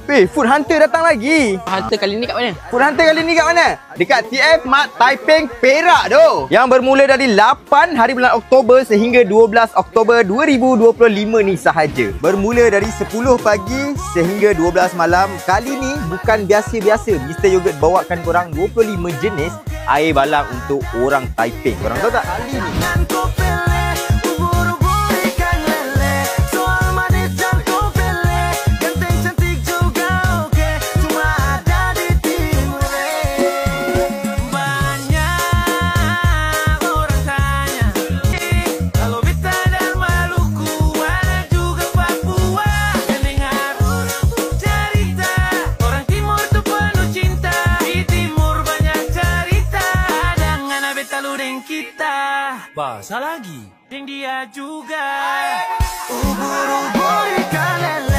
Weh, Food Hunter datang lagi. Hunter kali ni kat mana? Food Hunter kali ni kat mana? Dekat TF Mart Taiping, Perak tu. Yang bermula dari 8 hari bulan Oktober sehingga 12 Oktober 2025 ni sahaja. Bermula dari 10 pagi sehingga 12 malam. Kali ni bukan biasa-biasa. Mr. Yogurt bawakan korang 25 jenis air balang untuk orang Taiping. Korang tahu tak? Kali ni bahasa lagi, yang dia juga ubur-ubur ikan lele.